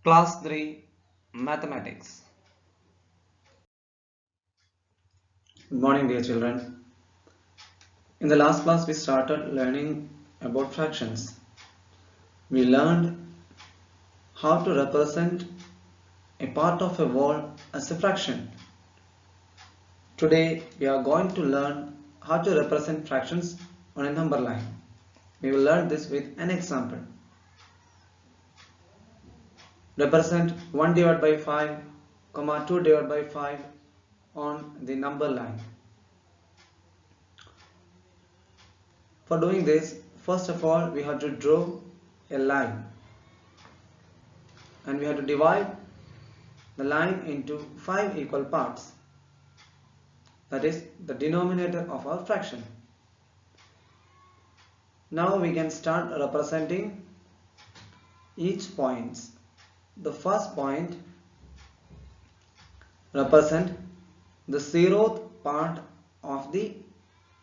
Class 3 Mathematics. Good morning, dear children. In the last class, we started learning about fractions. We learned how to represent a part of a wall as a fraction. Today, we are going to learn how to represent fractions on a number line. We will learn this with an example. Represent 1 divided by 5, 2 divided by 5 on the number line. For doing this, first of all, we have to draw a line. And we have to divide the line into 5 equal parts. That is the denominator of our fraction. Now we can start representing each points. The first point represent the 0th part of the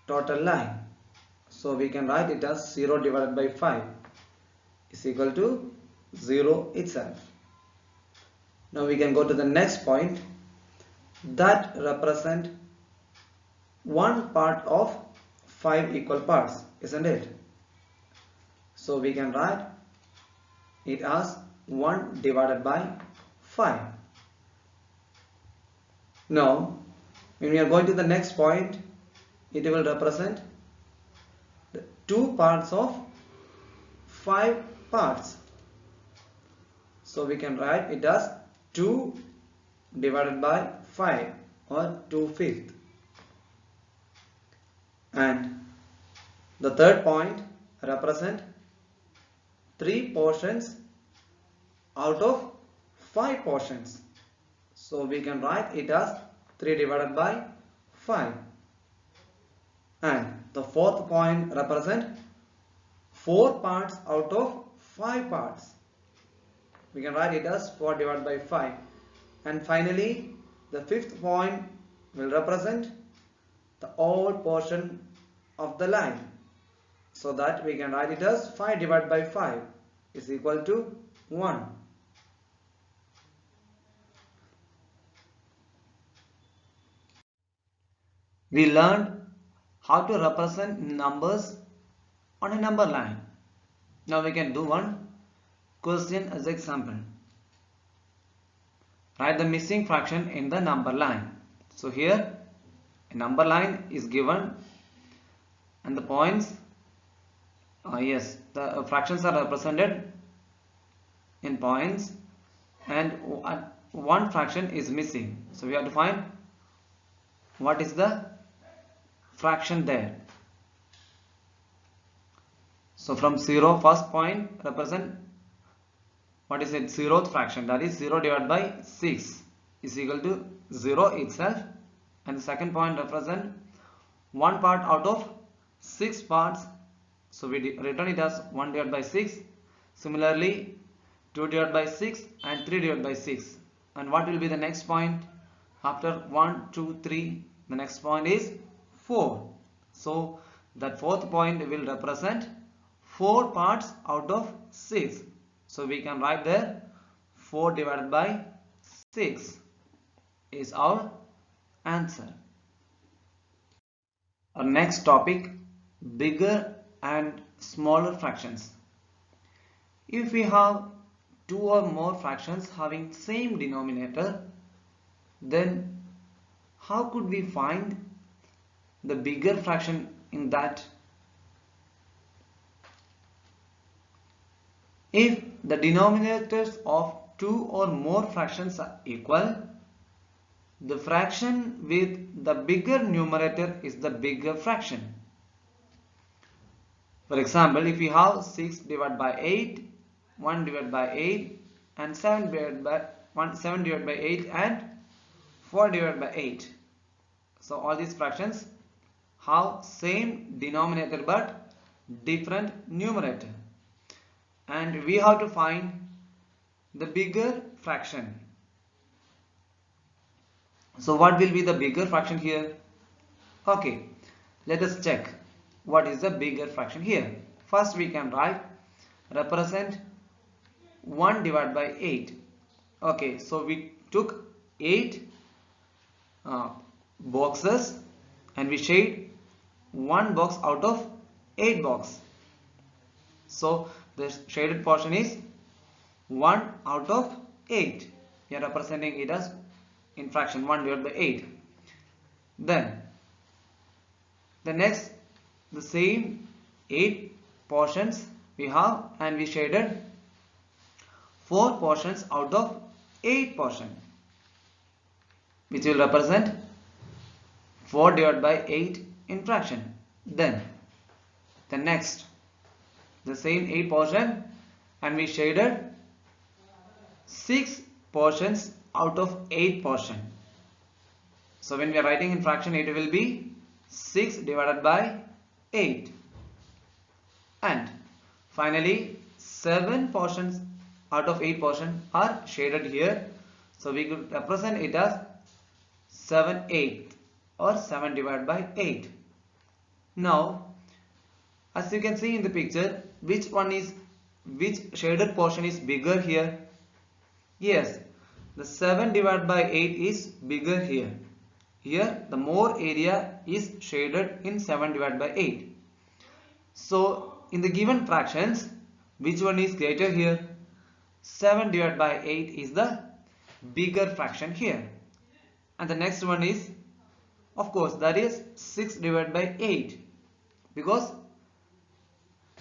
total line. So we can write it as 0 divided by 5 is equal to 0 itself. Now we can go to the next point that represent one part of 5 equal parts, isn't it? So we can write it as 1 divided by 5. Now when we are going to the next point, it will represent the 2 parts of 5 parts. So we can write it as 2 divided by 5 or 2/5. And the third point represent 3 portions out of 5 portions. So we can write it as 3 divided by 5. And the fourth point represent 4 parts out of 5 parts. We can write it as 4 divided by 5. And finally, the fifth point will represent the odd portion of the line. So that we can write it as 5 divided by 5 is equal to 1. We learned how to represent numbers on a number line. Now we can do one question as example. Write the missing fraction in the number line. So here a number line is given and the points, the fractions are represented in points and one fraction is missing. So we have to find what is the fraction there. So from 0, first point represent what is it, 0th fraction, that is 0 divided by 6 is equal to 0 itself, and the second point represent one part out of 6 parts, so we return it as 1 divided by 6. Similarly 2 divided by 6 and 3 divided by 6. And what will be the next point after 1, 2, 3? The next point is 4. So that fourth point will represent 4 parts out of 6. So we can write there 4 divided by 6 is our answer. Our next topic, bigger and smaller fractions. If we have 2 or more fractions having same denominator, then how could we find the bigger fraction in that? If the denominators of 2 or more fractions are equal, the fraction with the bigger numerator is the bigger fraction. For example, if we have 6 divided by 8, 1 divided by 8 and 7 divided by 8 and 4 divided by 8. So all these fractions have same denominator but different numerator. And we have to find the bigger fraction. So what will be the bigger fraction here? Okay, let us check what is the bigger fraction here. First we can write represent 1 divided by 8. Okay, so we took 8 boxes and we shade one box out of 8 box. So the shaded portion is 1 out of 8. We are representing it as in fraction 1 divided by 8. Then the next, the same 8 portions we have, and we shaded 4 portions out of 8 portion, which will represent 4 divided by 8 in fraction. Then the next, the same 8 portion, and we shaded 6 portions out of 8 portion. So when we are writing in fraction, it will be 6 divided by 8. And finally 7 portions out of 8 portion are shaded here. So we could represent it as 7/8 or 7 divided by 8. Now as you can see in the picture, which shaded portion is bigger here? Yes, the 7 divided by 8 is bigger here. Here the more area is shaded in 7 divided by 8. So in the given fractions, which one is greater here? 7 divided by 8 is the bigger fraction here. And the next one is, of course, that is 6 divided by 8, because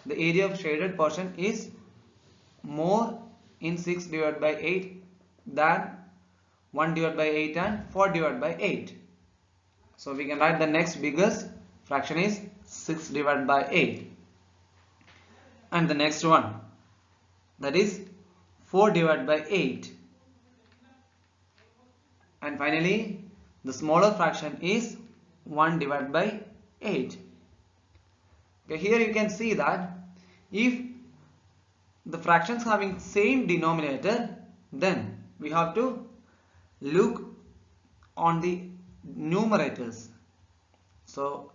the area of shaded portion is more in 6 divided by 8 than 1 divided by 8 and 4 divided by 8. So we can write the next biggest fraction is 6 divided by 8. And the next one, that is 4 divided by 8. And finally the smaller fraction is 1 divided by 8. Okay, here you can see that if the fractions having same denominator, then we have to look on the numerators. So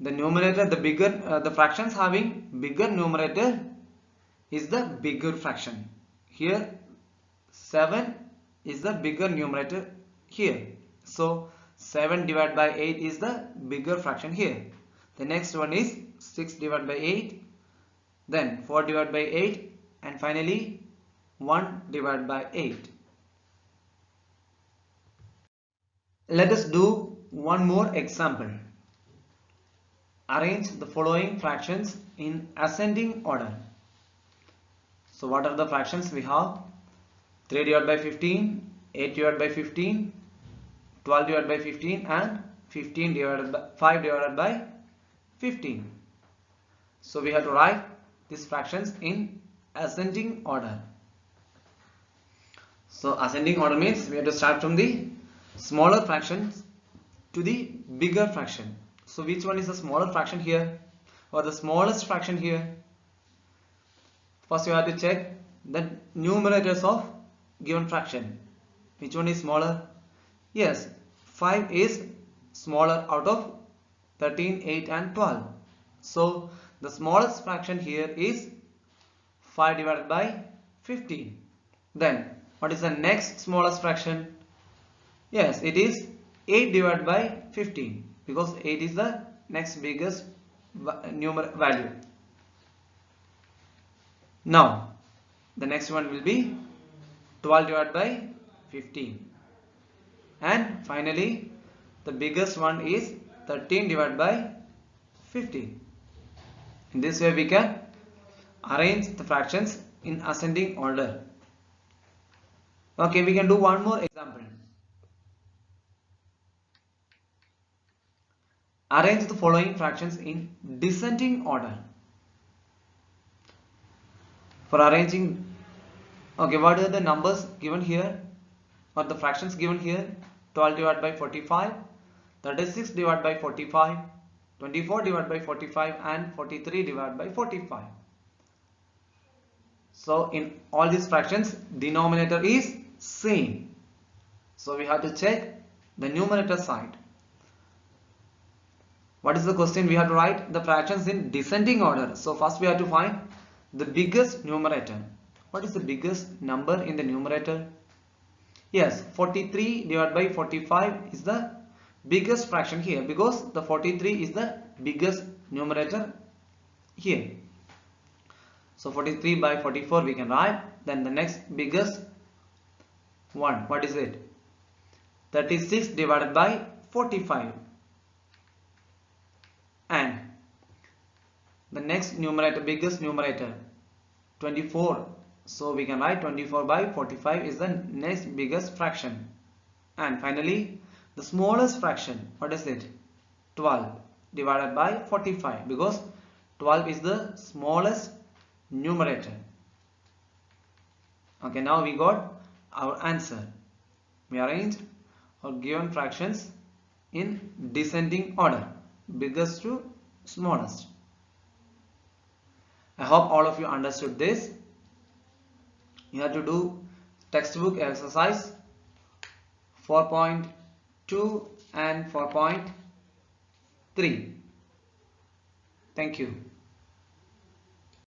the numerator, the bigger the fractions having bigger numerator is the bigger fraction. Here 7 is the bigger numerator here. So 7 divided by 8 is the bigger fraction here. The next one is 6 divided by 8, then 4 divided by 8, and finally 1 divided by 8. Let us do one more example. Arrange the following fractions in ascending order. So what are the fractions we have? 3 divided by 15, 8 divided by 15, 12 divided by 15, and 15 divided by 5 divided by 15. So we have to write these fractions in ascending order. So ascending order means we have to start from the smaller fractions to the bigger fraction. So which one is the smaller fraction here, or the smallest fraction here? First you have to check the numerators of given fraction. Which one is smaller? Yes, 5 is smaller out of 13, 8 and 12. So the smallest fraction here is 5 divided by 15. Then what is the next smallest fraction? Yes, it is 8 divided by 15, because 8 is the next biggest value. Now the next one will be 12 divided by 15, and finally the biggest one is 13 divided by 15. In this way we can arrange the fractions in ascending order. Okay, we can do one more example. Arrange the following fractions in descending order. For arranging, okay, what are the numbers given here, or the fractions given here? 12 divided by 45, 36 divided by 45, 24 divided by 45, and 43 divided by 45. So in all these fractions denominator is same. So we have to check the numerator side. What is the question? We have to write the fractions in descending order. So first we have to find the biggest numerator. what is the biggest number in the numerator? Yes, 43 divided by 45 is the biggest fraction here, because the 43 is the biggest numerator here. So 43 by 44 we can write. Then the next biggest one, what is it? 36 divided by 45. And the next numerator, biggest numerator, 24. So we can write 24 by 45 is the next biggest fraction. And finally, the smallest fraction, what is it? 12 divided by 45, because 12 is the smallest numerator. Okay, now we got our answer. We arranged our given fractions in descending order, biggest to smallest. I hope all of you understood this. You have to do textbook exercise 4.2 and 4.3. Thank you.